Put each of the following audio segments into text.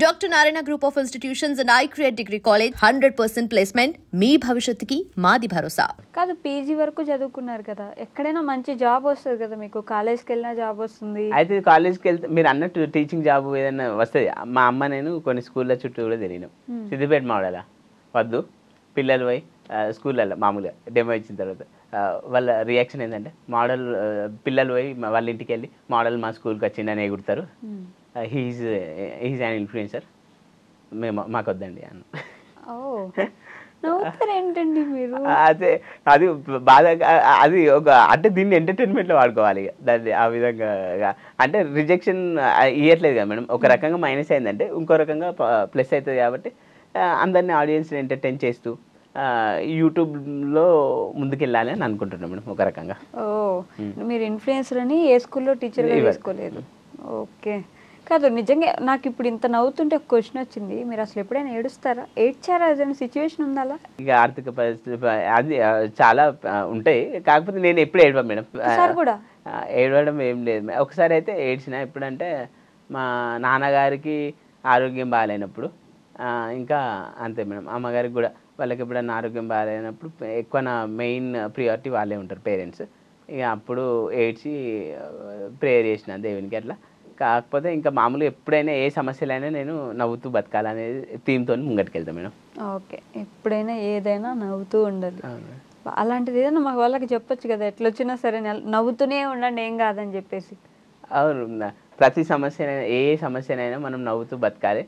Dr. Narayana Group of Institutions and iCreate Degree College 100% placement మీ భవిష్యత్తుకి మాది భరోసా. కాదు PG వరకు చదువుకున్నారు కదా, ఎక్కడైనా మంచి జాబ్ వస్తుంది కదా, మీకు కాలేజ్కి వెళ్ళినా జాబ్ వస్తుంది. అయితే కాలేజ్కి వెళ్తే మీరు అన్నట్టు టీచింగ్ జాబ్ ఏదైనా వస్తుంది. మా అమ్మ నేను కొన్ని స్కూళ్ళ చుట్టూ కూడా తిరిగినాం. సిద్దిపేట మోడలా వద్దు పిల్లలు పోయి స్కూళ్ళల్లో మామూలుగా డెమో ఇచ్చిన తర్వాత వాళ్ళ రియాక్షన్ ఏంటంటే మోడల్ పిల్లలు పోయి వాళ్ళ ఇంటికి వెళ్ళి మోడల్ మా స్కూల్కి వచ్చిందని ఎగురుతారు. హీజ్ అన్ ఇన్ఫ్లుయెన్సర్, మాకు వద్దండి అన్న. ఏంటండి మీరు అదే అది బాధ. అది ఒక అంటే దీన్ని ఎంటర్టైన్మెంట్లో వాడుకోవాలి దాన్ని ఆ విధంగా. అంటే రిజెక్షన్ ఇవ్వట్లేదు కదా మేడం, ఒక రకంగా మైనస్ అయిందంటే ఇంకో రకంగా ప్లస్ అవుతుంది. కాబట్టి అందరినీ ఆడియన్స్ని ఎంటర్టైన్ చేస్తూ యూట్యూబ్లో ముందుకెళ్ళాలి అని అనుకుంటున్నాం మేడం ఒక రకంగా. మీరు ఇన్ఫ్లుయెన్సర్ అని ఏ స్కూల్లో టీచర్గా వేసుకోలేదు. ఓకే. కాదు నిజంగా నాకు ఇప్పుడు ఇంత నవ్వుతుంటే ఒక క్వశ్చన్ వచ్చింది, మీరు అసలు ఎప్పుడైనా ఏడుస్తారా? ఏడ్చారా? ఏదైనా సిచ్యువేషన్ ఉందా అలా? ఇక ఆర్థిక పరిస్థితి అది చాలా ఉంటాయి, కాకపోతే నేను ఎప్పుడు ఏడవా మేడం. కూడా ఏడవడం ఏం లేదు. ఒకసారి అయితే ఏడ్చిన, ఎప్పుడంటే మా నాన్నగారికి ఆరోగ్యం బాగాలేనప్పుడు. ఇంకా అంతే మేడం, అమ్మగారికి కూడా వాళ్ళకి ఎప్పుడన్నా ఆరోగ్యం బాగాలేనప్పుడు ఎక్కువ నా మెయిన్ ప్రియారిటీ వాళ్ళే ఉంటారు పేరెంట్స్. ఇక అప్పుడు ఏడ్చి ప్రేయర్ చేసిన దేవునికి అట్లా. కాకపోతే ఇంకా మామూలుగా ఎప్పుడైనా ఏ సమస్యలైనా నేను నవ్వుతూ బతకాలనేది థీమ్తో ముంగటికెళ్తాను మేడం. ఓకే, ఎప్పుడైనా ఏదైనా నవ్వుతూ ఉండాలి. అలాంటిది ఏదైనా మా వాళ్ళకి చెప్పొచ్చు కదా, ఎట్లా వచ్చినా సరే నవ్వుతూనే ఉండండి ఏం కాదని చెప్పేసి. అవును, ప్రతి సమస్యనైనా ఏ సమస్యనైనా మనం నవ్వుతూ బతకాలి,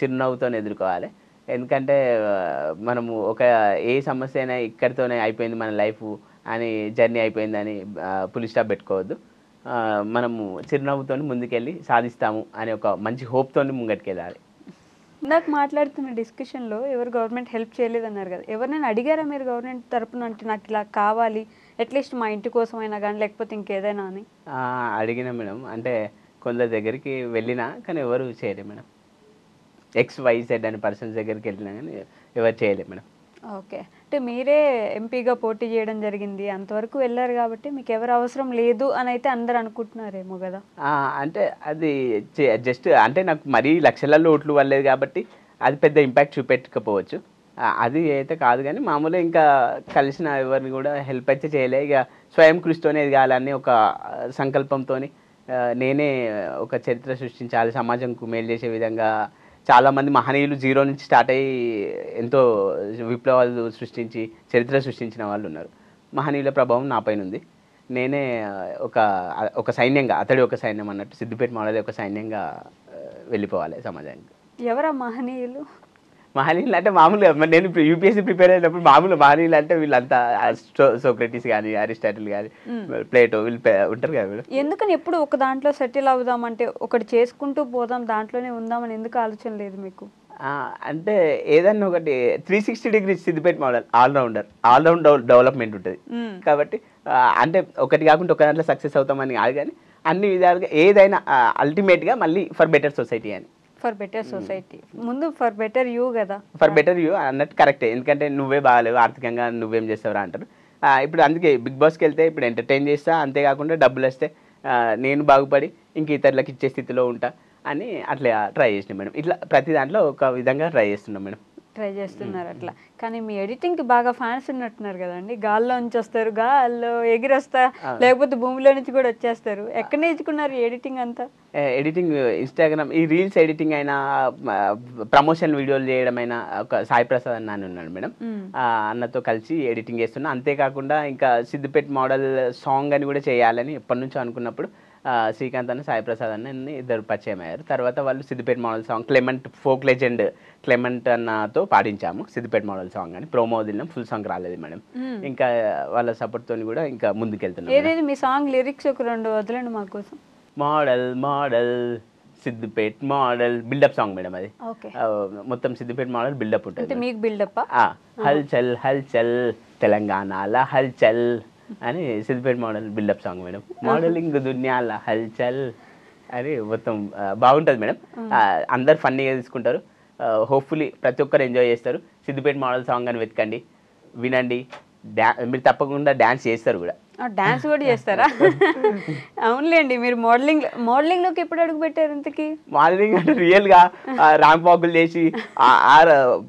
చిరునవ్వుతో ఎదుర్కోవాలి. ఎందుకంటే మనము ఏ సమస్య అయినా ఇక్కడితోనే అయిపోయింది మన లైఫ్ అని, జర్నీ అయిపోయిందని పులి స్టాప్ పెట్టుకోవద్దు. మనము చిరునవ్వుతో ముందుకెళ్ళి సాధిస్తాము అనే ఒక మంచి హోప్తో ముంగటికెళ్ళాలి. నాకు మాట్లాడుతున్న డిస్కషన్లో ఎవరు గవర్నమెంట్ హెల్ప్ చేయలేదన్నారు కదా, ఎవరినైనా అడిగారా మీరు గవర్నమెంట్ తరపున? అంటే నాకు ఇలా కావాలి అట్లీస్ట్ మా ఇంటి కోసం అయినా కానీ లేకపోతే ఇంకేదైనా అని. అడిగినా మేడం, అంటే కొందరి దగ్గరికి వెళ్ళినా కానీ ఎవరు చేయలేదు మేడం. XYZ అనే పర్సన్స్ దగ్గరికి వెళ్ళినా కానీ ఎవరు చేయలేదు మేడం. ఓకే, అంటే మీరే ఎంపీగా పోటీ చేయడం జరిగింది, అంతవరకు వెళ్ళారు కాబట్టి మీకు ఎవరు అవసరం లేదు అని అయితే అందరు అనుకుంటున్నారేమో కదా. అంటే అది జస్ట్ అంటే నాకు మరీ లక్షలలో ఓట్లు వల్లేదు కాబట్టి అది పెద్ద ఇంపాక్ట్ చూపెట్టకపోవచ్చు. అది అయితే కాదు, కానీ మామూలుగా ఇంకా కలిసిన ఎవరిని కూడా హెల్ప్ అయితే చేయలే. ఇక స్వయం కృషితోనే ఎదగాలని ఒక సంకల్పంతో నేనే ఒక చరిత్ర సృష్టించాలి, సమాజంకు మేలు చేసే విధంగా. చాలామంది మహనీయులు జీరో నుంచి స్టార్ట్ అయ్యి ఎంతో విప్లవాలు సృష్టించి చరిత్ర సృష్టించిన వాళ్ళు ఉన్నారు. మహనీయుల ప్రభావం నాపైన ఉంది. నేనే ఒక సైన్యంగా, అతడి ఒక సైన్యం అన్నట్టు సిద్దిపేట మోడల్ ఒక సైన్యంగా వెళ్ళిపోవాలి సమాజానికి. ఎవరా మహనీయులు? మహనీయులు అంటే మామూలుగా నేను ఇప్పుడు యూపీఎస్సీ ప్రిపేర్ అయినప్పుడు మామూలు మహనీయులు అంటే వీళ్ళంతా సోక్రటీస్ కానీ, అరిస్టాటిల్ కానీ, ప్లేటో వీళ్ళు ఉంటారు కదా వీళ్ళు. ఎందుకని ఎప్పుడు ఒక దాంట్లో సెటిల్ అవుదామంటే ఒకటి చేసుకుంటూ పోదాం దాంట్లోనే ఉందామని ఎందుకు ఆలోచన లేదు మీకు? అంటే ఏదన్నా ఒకటి 360 degrees Siddipet model all round development ఉంటుంది కాబట్టి అంటే ఒకటి కాకుండా ఒక దాంట్లో సక్సెస్ అవుతామని కాదు, కానీ అన్ని విధాలుగా ఏదైనా అల్టిమేట్గా మళ్ళీ ఫర్ బెటర్ సొసైటీ అని. ఫర్ బెటర్ సొసైటీ ముందు ఫర్ బెటర్ యూ కదా. ఫర్ బెటర్ యూ అన్నట్టు కరెక్టే, ఎందుకంటే నువ్వే బాగాలేవు ఆర్థికంగా నువ్వేం చేస్తావురా అంటారు. ఇప్పుడు అందుకే బిగ్ బాస్కి వెళ్తే ఇప్పుడు ఎంటర్టైన్ చేస్తా, అంతేకాకుండా డబ్బులు వస్తే నేను బాగుపడి ఇంక ఇతరులకు ఇచ్చే స్థితిలో ఉంటా అని అట్లా ట్రై చేసినాం మేడం. ఇట్లా ప్రతి దాంట్లో ఒక విధంగా ట్రై చేస్తున్నాం మేడం. ట్రై చేస్తున్నారు అట్లా. కానీ మీ ఎడిటింగ్కి బాగా ఫ్యాన్స్ ఉన్నట్టున్నారు కదండి, గాల్లో నుంచి వస్తారు, గాల్లో ఎగిరొస్తా, లేకపోతే భూమిలో నుంచి కూడా వచ్చేస్తారు. ఎక్కడ నేర్చుకున్నారు ఎడిటింగ్ అంతా? ఎడిటింగ్ ఇన్స్టాగ్రామ్, ఈ రీల్స్ ఎడిటింగ్ అయినా, ప్రమోషన్ వీడియోలు చేయడం అయినా ఒక సాయి ప్రసాద్ అన్న అని ఉన్నాడు మేడం, అన్నతో కలిసి ఎడిటింగ్ చేస్తున్నా. అంతేకాకుండా ఇంకా సిద్దిపేట మోడల్ సాంగ్ అని కూడా చేయాలని ఎప్పటి నుంచో అనుకున్నప్పుడు శ్రీకాంత్ అన్న, సాయి ప్రసాద్ అన్న ఇద్దరు పరిచయం అయ్యారు. తర్వాత వాళ్ళు Siddipet model song Clement folk legend Clement అన్నతో పాడించాము సిద్దిపేట మోడల్ సాంగ్ అని. ప్రోమో వదిలినాం, ఫుల్ సాంగ్ రాలేదు మేడం. ఇంకా వాళ్ళ సపోర్ట్తో కూడా ఇంకా ముందుకెళ్తున్నాం. ఏదైతే మీ సాంగ్ లిరిక్స్ ఒక 2 వదలండి మా కోసం. Model model Siddipet model buildup song madam అది. మొత్తం సిద్దిపేట మోడల్ బిల్డప్ ఉంటుంది. మీకు బిల్డప్ హల్చల్ హల్చల్ తెలంగాణల హల్చల్ అని Siddipet model buildup song madam. Modelling దునియాల హల్చల్ అని మొత్తం బాగుంటుంది మేడం. అందరు ఫన్నీగా తీసుకుంటారు. హోప్ఫుల్లీ ప్రతి ఒక్కరు ఎంజాయ్ చేస్తారు. సిద్దిపేట మోడల్ సాంగ్ అని వెతకండి, వినండి, మీరు తప్పకుండా డ్యాన్స్ చేస్తారు కూడా. డాన్స్ కూడా చేస్తారా? అవునులేండి. మీరు మోడలింగ్లోకి ఎప్పుడు అడుగు పెట్టారు ఇంతకి? మోడలింగ్ అంటే రియల్గా ర్యాంప్ వాకులు చేసి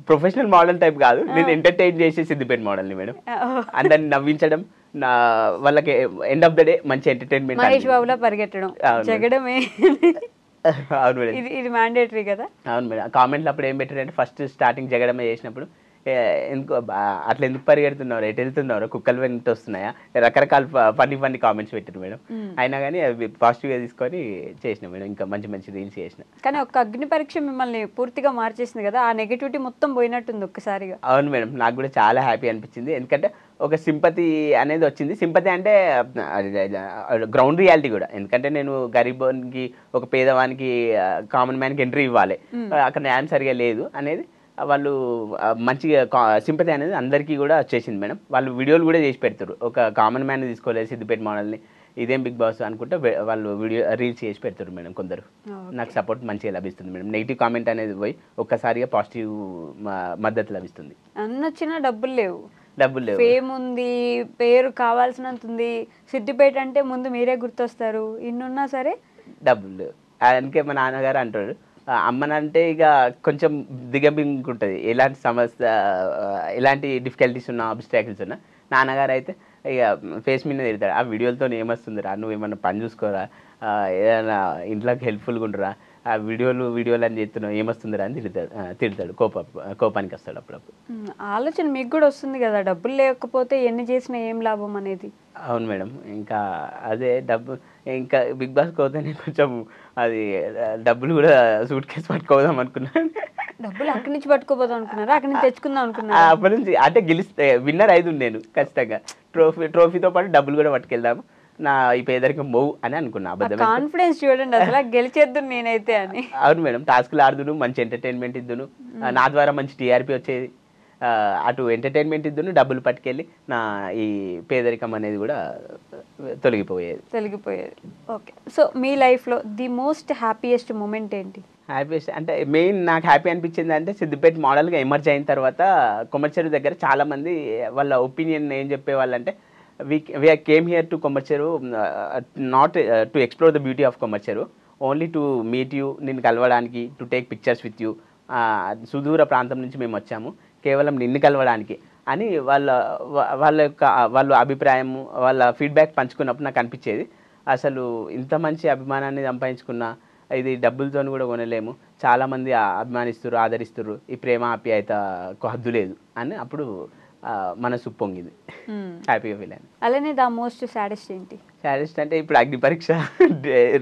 ప్రొఫెషనల్ మోడల్ టైప్ కాదు, నేను ఎంటర్టైన్ చేసి సిద్దిపేట మోడల్ని మేడం. అందరిని నవ్వించడం, వాళ్ళకి ఎండ్ ఆఫ్ ద డే మంచి ఎంటర్టైన్మెంట్. మహేష్ బాబులా పరిగెట్టడం, జగడమే. అవును మేడం, ఇది మ్యాండేటరీ కదా. అవును మేడం. కామెంట్లు అప్పుడు ఏం పెట్టారంటే, ఫస్ట్ స్టార్టింగ్ జగడమే చేసినప్పుడు ఎందుకు అట్లా ఎందుకు పరిగెడుతున్నారు, ఎటు వెళ్తున్నారు, కుక్కలు వెంట వస్తున్నాయా, రకరకాల ఫన్నీ కామెంట్స్ పెట్టారు మేడం. అయినా కానీ అవి పాజిటివ్గా తీసుకొని చేసిన మేడం, ఇంకా మంచి మంచి రీల్స్ చేసిన. కానీ ఒక అగ్ని పరీక్ష మిమ్మల్ని పూర్తిగా మార్చేసింది కదా, ఆ నెగిటివిటీ మొత్తం పోయినట్టుంది ఒక్కసారిగా. అవును మేడం, నాకు కూడా చాలా హ్యాపీ అనిపించింది. ఎందుకంటే ఒక సింపతి అనేది వచ్చింది. సింపతి అంటే గ్రౌండ్ రియాలిటీ కూడా. ఎందుకంటే నేను గరీబోనికి, ఒక పేదవానికి, కామన్ మ్యాన్కి ఎంట్రీ ఇవ్వాలి, అక్కడ న్యాయం సరిగా లేదు అనేది వాళ్ళు మంచిగా సింపతి అనేది అందరికీ కూడా వచ్చేసింది మేడం. వాళ్ళు వీడియోలు కూడా చేసి పెడతారు. ఒక కామన్ మ్యాన్ తీసుకోలేదు సిద్దిపేట మోడల్ని, ఇదేం బిగ్ బాస్ అనుకుంటే వాళ్ళు రీల్స్ చేసి పెడతారు మేడం కొందరు. నాకు సపోర్ట్ మంచిగా లభిస్తుంది మేడం. నెగిటివ్ కామెంట్ అనేది పోయి ఒక్కసారిగా పాజిటివ్ మద్దతు లభిస్తుంది. అన్నొచ్చినా డబ్బులు లేవు, ఫేమ్ ఉంది, పేరు కావాల్సినంత ఉంది. సిద్దిపేట అంటే ముందు మీరే గుర్తొస్తారు, ఇన్నున్నా సరే డబ్బులు. అందుకే మా నాన్నగారు అంటారు, అమ్మనంటే ఇక కొంచెం దిగబింగుంటుంది, ఎలాంటి సమస్య, ఎలాంటి డిఫికల్టీస్ ఉన్నా, ఆబ్స్టాకిల్స్ ఉన్నా. నాన్నగారు అయితే ఇక ఫేస్ మీద తిడతాడు, ఆ వీడియోలతో ఏమొస్తుందిరా, నువ్వు ఏమన్నా పని చూసుకోరా, ఏదైనా ఇంట్లోకి హెల్ప్ఫుల్గా ఉండరా, ఆ వీడియోలు అని చెప్తున్నావు, ఏమొస్తుందిరా అని తిడతాడు. కోపానికి వస్తాడు అప్పుడప్పుడు. ఆలోచన మీకు కూడా వస్తుంది కదా, డబ్బులు లేకపోతే ఎన్ని చేసినా ఏం లాభం అనేది. అవును మేడం, ఇంకా అదే డబ్బు, ఇంకా బిగ్ బాస్ పోతేనే కొంచెం అది డబ్బులు కూడా సూట్ కేసు పట్టుకోదాం అనుకున్నాను. డబ్బులు అక్కడి నుంచి పట్టుకోపోదాం అనుకున్నారా, అక్కడి నుంచి తెచ్చుకుందాం అనుకున్నా? అప్పటి నుంచి అంటే గెలిస్తే విన్నర్ అయింది నేను ఖచ్చితంగా, ట్రోఫీతో పాటు డబ్బులు కూడా పట్టుకెళ్దాము, నా ఈ పేదరికం మూవ్ అని అనుకున్నా. కాన్ఫిడెన్స్ చూడండి అసలు, గెలిచేద్దు నేనైతే అని. అవును మేడం, టాస్క్లు ఆడుదును, మంచి ఎంటర్టైన్మెంట్ ఇద్దును, నా ద్వారా మంచి టీఆర్పీ వచ్చేది, అటు ఎంటర్టైన్మెంట్ ఇద్దును, డబ్బులు పట్టుకెళ్ళి నా ఈ పేదరికం అనేది కూడా తొలగిపోయేది. ఓకే, సో మీ లైఫ్లో ది మోస్ట్ హ్యాపీయెస్ట్ మూమెంట్ ఏంటి? హ్యాపీయెస్ట్ అంటే మెయిన్ నాకు హ్యాపీ అనిపించింది అంటే, సిద్దిపేట మోడల్గా ఎమర్జ్ అయిన తర్వాత కొమ్మచ్చెరువు దగ్గర చాలామంది వాళ్ళ ఒపీనియన్ ఏం చెప్పేవాళ్ళంటే, we came here to Kommacheru not to explore the beauty of Kommacheru, only to meet you, నిన్ను కలవడానికి, to take pictures with you, సుదూర ప్రాంతం నుంచి మేము వచ్చాము కేవలం నిన్ను కలవడానికి అని వాళ్ళ అభిప్రాయం, వాళ్ళ ఫీడ్బ్యాక్ పంచుకున్నప్పుడు నాకు అనిపించేది, అసలు ఇంత మంచి అభిమానాన్ని సంపాదించుకున్న ఇది డబ్బులతో కూడా కొనలేము, చాలామంది అభిమానిస్తారు, ఆదరిస్తారు, ఈ ప్రేమ ఆప్యాయతకు హద్దు లేదు అని అప్పుడు మనసు పొంగింది, హ్యాపీగా ఫీల్ అయింది. అలానే ద మోస్ట్ సాడెస్ట్ ఏంటి? సాడెస్ట్ అంటే ఇప్పుడు అగ్ని పరీక్ష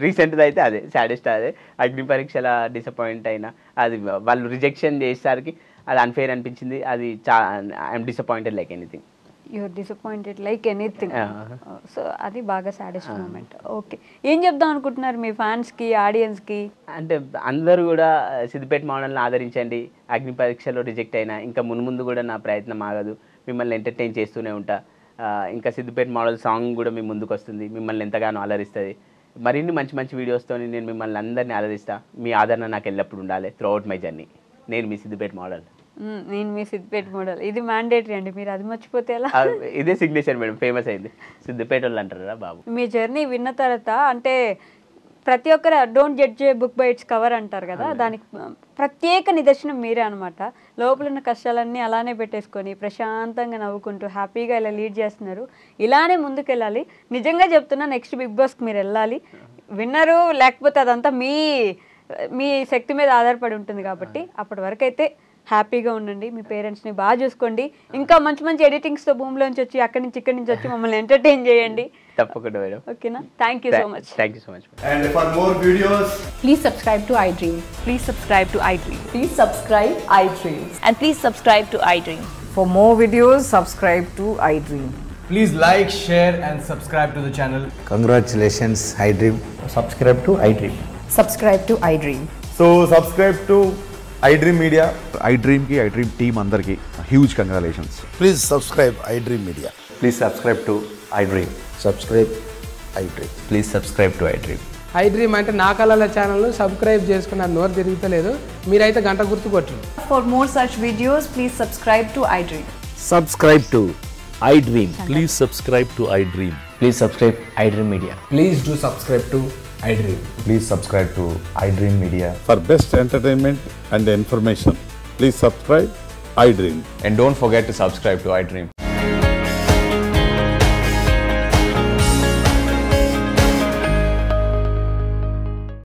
రీసెంట్ది అయితే అదే సాడెస్ట్. అదే అగ్ని పరీక్షల డిసప్పాయింట్ అయినా, అది వాళ్ళు రిజెక్షన్ చేసేసరికి అది అన్ఫేర్ అనిపించింది. అది I'm disappointed like anything. You're disappointed like anything. So అది బాగా సాడెస్ట్ మూమెంట్. ఓకే, ఏం చెప్దాం అనుకుంటున్నారు మీ ఫ్యాన్స్కి, ఆడియన్స్కి? అంటే అందరూ కూడా సిద్దిపేట మోడల్ని ఆదరించండి. అగ్ని పరీక్షలో రిజెక్ట్ అయినా ఇంకా మున్ముందు కూడా నా ప్రయత్నం ఆగదు, మిమ్మల్ని ఎంటర్టైన్ చేస్తూనే ఉంటా. ఇంకా సిద్దిపేట మోడల్ సాంగ్ కూడా మీ ముందుకు వస్తుంది, మిమ్మల్ని ఎంతగానో అలరిస్తుంది. మరిన్ని మంచి మంచి వీడియోస్తో నేను మిమ్మల్ని అందరినీ అలరిస్తా. మీ ఆదరణ నాకు ఎల్లప్పుడు ఉండాలి త్రూ అవుట్ మై జర్నీ. నేను మీ సిద్దిపేట మోడల్. నేను మీ సిద్దిపేట మోడల్, ఇది మ్యాండేటరీ అండి, మీరు అది మర్చిపోతే ఎలా? ఇదే సిగ్నేచర్ మేడం, ఫేమస్ అయింది, సిద్దిపేట వాళ్ళు అంటారా బాబు. మీ జర్నీ విన్న తర్వాత అంటే ప్రతి ఒక్కరు don't judge A book by its cover అంటారు కదా, దానికి ప్రత్యేక నిదర్శనం మీరే అనమాట. లోపల ఉన్న కష్టాలన్నీ అలానే పెట్టేసుకొని ప్రశాంతంగా నవ్వుకుంటూ హ్యాపీగా ఇలా లీడ్ చేస్తున్నారు. ఇలానే ముందుకెళ్ళాలి. నిజంగా చెప్తున్నా, నెక్స్ట్ బిగ్ బాస్కి మీరు వెళ్ళాలి. విన్నరు లేకపోతే అదంతా మీ శక్తి మీద ఆధారపడి ఉంటుంది కాబట్టి అప్పటి వరకు అయితే హ్యాపీగా ఉండండి, మీ పేరెంట్స్ని బాగా చూసుకోండి, ఇంకా మంచి మంచి ఎడిటింగ్స్తో భూమిలోంచి వచ్చి అక్కడి నుంచి ఇక్కడి నుంచి వచ్చి మమ్మల్ని ఎంటర్టైన్ చేయండి. తప్పకుండా మేడం. ఓకేనా? Thank you so much. Thank you so much. And for more videos, please subscribe to iDream. Please subscribe to iDream. Please subscribe iDream. And please subscribe to iDream. For more videos, subscribe to iDream. please like, share and subscribe to the channel. Congratulations, iDream. Subscribe to iDream. Subscribe to iDream. So subscribe to iDream Media. iDream ki iDream team andarki huge congratulations. Please subscribe iDream Media. Please subscribe to iDream. Subscribe iDream. Please subscribe to iDream. iDream అంటే నా కళల channel subscribe చేసుకున్న నోరు తిరుగుతలేదు, మీరైతే గంట గుర్తు కొట్టండి. For more such videos, please subscribe to iDream. Subscribe to iDream. Please subscribe to iDream. Please subscribe iDream Media. Please do subscribe to iDream. Please subscribe to iDream Media. For best entertainment and information, please subscribe iDream. And don't forget to subscribe to iDream.